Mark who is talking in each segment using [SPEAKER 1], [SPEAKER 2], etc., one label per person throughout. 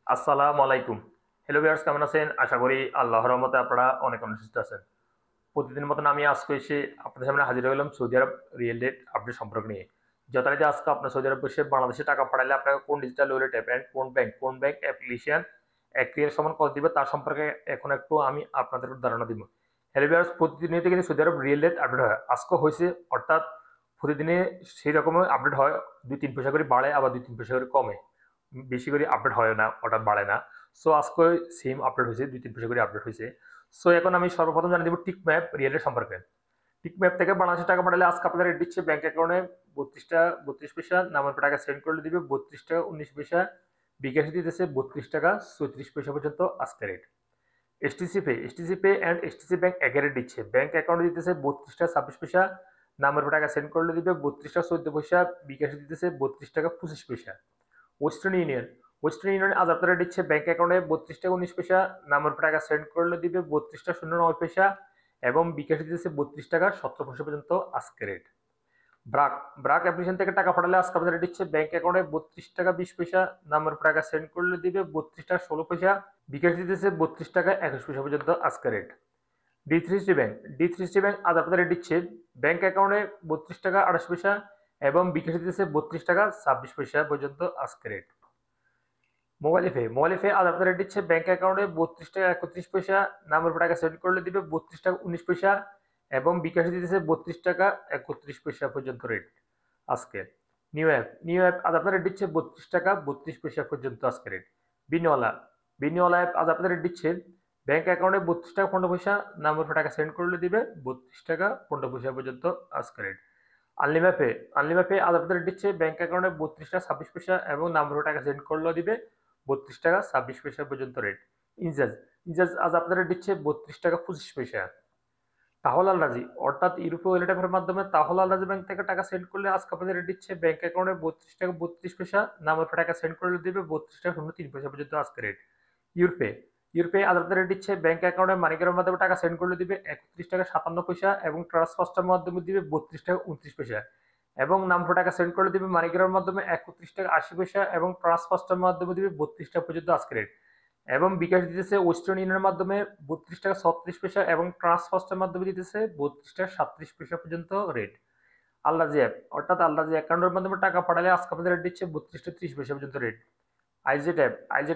[SPEAKER 1] আসসালামু আলাইকুম। Hello viewers, কেমন আছেন? আশা করি আল্লাহর রহমতে আপনারা অনেক সুস্থ আছেন। প্রতিদিনের মতন আমি আজকে এসে আপনাদের সামনে হাজির হলাম সৌদি আরব রিয়েল রেট আপডেট সম্পর্ক নিয়ে। যথারীতি আজকে আপনার সৌদি আরব বসে বাংলাদেশে টাকা পাঠালে আপনাকে কোন ডিজিটাল ওয়ালেট অ্যাপ অ্যান্ড কোন ব্যাংক অ্যাপ্লিকেশন এক রিয়াল সমান কত দিবে তার সম্পর্কে এখন একটু আমি আপনাদের ধারণা দিব। হ্যালো ভিউয়ার্স, প্রতিনিয়ত কিন্তু সৌদি আরব রিয়েল রেট আপডেট হয়। আজকে হয়েছে, অর্থাৎ প্রতিদিনে সেই রকমের আপডেট হয়। ২-৩ পয়সা করে বাড়ে, আবার ২-৩ পয়সা করে কমে। বেশি করে আপডেট হয় না, হঠাৎ বাড়ে না। সো আজকে সেম আপডেট হয়েছে, ২-৩ পয়সা করে আপডেট হয়েছে। সো এখন আমি সর্বপ্রথম জানিয়ে দেবো টিক ম্যাপ রিয়েলের সম্পর্কে। টিক ম্যাপ থেকে বাংলাদেশে টাকা পাঠালে আজকে আপনাদের রেট দিচ্ছে ব্যাংক অ্যাকাউন্টে ৩২ টাকা ৩২ পয়সা, নামের টাকা সেন্ড করলে দিবে ৩২ টাকা ১৯ পয়সা, বিকাশে দিতেছে ৩২ টাকা ৩৬ পয়সা পর্যন্ত আজকে rate. STC pay and STC bank একই রেট দিচ্ছে। ব্যাংক অ্যাকাউন্টে দিতেছে ৩২ টাকা ২৬ পয়সা, নামের টাকা সেন্ড করলে দিবে ৩২ টাকা ১৪ পয়সা, বিকাশে দিতেছে ৩২ টাকা ২৫ পয়সা। ওয়েস্টার্ন ইউনিয়ন ওয়েস্টার্ন ইউনিয়ন আজ আপনারা দিচ্ছে ব্যাংক অ্যাকাউন্টে ৩২ টাকা ১৯ পয়সা, নামের টাকা সেন্ড করলে দিবে ৩২ টাকা ০৯ পয়সা, এবং বিকাশে দিতেছে ৩২ টাকা ১৭ পয়সা পর্যন্ত আজকে রেট। ব্রাক ব্রাক অ্যাপ্লিকেশন থেকে টাকা পাঠালে আজকে আপনাদের দিচ্ছে ব্যাংক অ্যাকাউন্টে ৩২ টাকা ২০ পয়সা, নামের টাকা সেন্ড করলে দিবে ৩২ টাকা ১৬ পয়সা, বিকাশ দিতেছে ৩২ টাকা ২১ পয়সা পর্যন্ত আজকে রেট। ডি3সি ব্যাংক আজ আপনাদের দিচ্ছে ব্যাংক অ্যাকাউন্টে ৩২ টাকা ২৮ পয়সা, এবং বিকাশ দিতেছে ৩২ টাকা ২৬ পয়সা পর্যন্ত আজকে রেট। মোবাইল এফে আজ আপনাদের দিচ্ছে ব্যাংক অ্যাকাউন্টে ৩২ টাকা ৩১ পয়সা, নামের টাকা সেন্ড করলে দিবে ৩২ টাকা ১৯ পয়সা, এবং বিকাশে দিতেছে ৩২ টাকা ৩১ পয়সা পর্যন্ত রেট আজকে। নিউ অ্যাপ আজ আপনাদের দিচ্ছে ৩২ টাকা ৩২ পয়সা পর্যন্ত আজকে রেট। বিনিওয়ালা বিনিওয়ালা অ্যাপ আজ আপনাদের দিচ্ছে ব্যাংক অ্যাকাউন্টে ৩২ টাকা ১৫ পয়সা, নামের টাকা সেন্ড করলে দিবে ৩২ টাকা ১৫ পয়সা পর্যন্ত আজকে রেট। আনলিমাপে আজ আপনাদের দিচ্ছে ব্যাংক অ্যাকাউন্টে ৩২ টাকা ২৬ পয়সা, এবং নাম্বার টাকা সেন্ড করলেও দিবে ৩২ টাকা ২৬ পয়সা পর্যন্ত রেট। ইনজাজ ইনজাজ আজ আপনাদের দিচ্ছে ৩২ টাকা ২৫ পয়সা। তাহল আল রাজি, অর্থাৎ ইউরোপীয় ওয়ালেট অ্যাপের মাধ্যমে তাহল আল রাজি ব্যাংক থেকে টাকা সেন্ড করলে আজকে আপনাদের রেট দিচ্ছে ব্যাংক অ্যাকাউন্টে ৩২ টাকা ৩২ পয়সা, নামের টাকা সেন্ড করলে দিবে ৩২ টাকা ০৩ পয়সা পর্যন্ত আজকে রেট। ইউরোপে ইউরোপে আজ আপনাদের রেট দিচ্ছে ব্যাংক অ্যাকাউন্টে মানিকের মাধ্যমে টাকা সেন্ড করলে দিবে ৩১ টাকা ৫৭ পয়সা, এবং ট্রান্সফার্সটার মাধ্যমে দিবে ৩২ টাকা ২৯ পয়সা, এবং নামফো টাকা সেন্ড করলে দিবে মানিকের মাধ্যমে ৩১ টাকা ৮০ পয়সা, এবং ট্রান্সফার্সটার মাধ্যমে দিবে ৩২ টাকা পর্যন্ত আজকে রেট। এবং বিকাশ দিতেছে ওয়েস্টার্ন ইউনিয়নের মাধ্যমে ৩২ টাকা ৩৬ পয়সা, এবং ট্রান্সফার্সটার মাধ্যমে দিতেছে ৩২ টাকা ৩৭ পয়সা পর্যন্ত রেট। আল্লাজি অ্যাপ, অর্থাৎ আল্লাজি অ্যাকাউন্টের মাধ্যমে টাকা পাঠালে আজকে আপনাদের রেট দিচ্ছে ৩২ টাকা ৩০ পয়সা পর্যন্ত রেট। আইজেট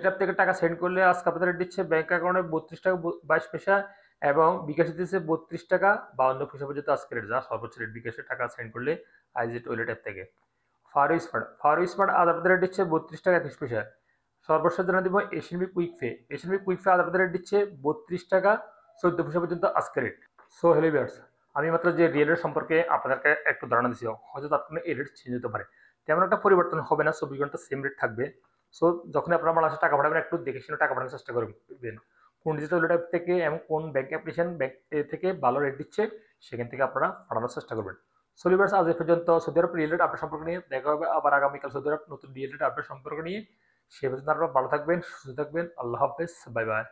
[SPEAKER 1] অ্যাপ থেকে টাকা সেন্ড করলে আজকে আপনাদের রেট দিচ্ছে ব্যাংক অ্যাকাউন্টে ৩২ টাকা ২২ পয়সা, এবং বিকাশ দিতেছে ৩২ টাকা ৫২ পয়সা পর্যন্ত আজকে রেট, যা সর্বোচ্চ রেট বিকাশে টাকা সেন্ড করলে আইজেট ওয়ালেট অ্যাপ থেকে। ফারো স্মার্ট আজ আপনাদের রেট দিচ্ছে ৩২ টাকা ২১ পয়সা। সর্বশেষ জানা দিব এশিয়ানবি কুইক পে আজ আপনাদের রেট দিচ্ছে ৩২ টাকা ১৪ পয়সা পর্যন্ত আজকে রেট। সো হ্যালো ভিউয়ার্স, আমি মাত্র যে রিয়েল রেট সম্পর্কে আপনাদেরকে একটু ধারণা দিচ্ছি, হয়তো তাৎক্ষণিক এই রেট চেঞ্জ হতে পারে, তেমন একটা পরিবর্তন হবে না, ২৪ ঘন্টা সেম রেট থাকবে। সো যখন আপনারা বাংলাদেশে টাকা পাঠাবেন একটু দেখে শুনে টাকা পাঠানোর চেষ্টা করবেন। কোন ডিজিটাল ওয়ালেট থেকে এবং কোন ব্যাংক অ্যাপ্লিকেশন ব্যাংক থেকে ভালো রেট দিচ্ছে সেখান থেকে আপনারা পাঠানোর চেষ্টা করবেন। সো ভিউয়ার্স, আজ এ পর্যন্ত সৌদি আরব রিয়েল রেট আপডেট সম্পর্ক নিয়ে দেখা হবে আবার আগামীকাল সৌদি আরব নতুন রিয়েল রেট আপডেট সম্পর্ক নিয়ে। সে পর্যন্ত আপনারা ভালো থাকবেন, সুস্থ থাকবেন। আল্লাহ হাফেজ, বাই বাই।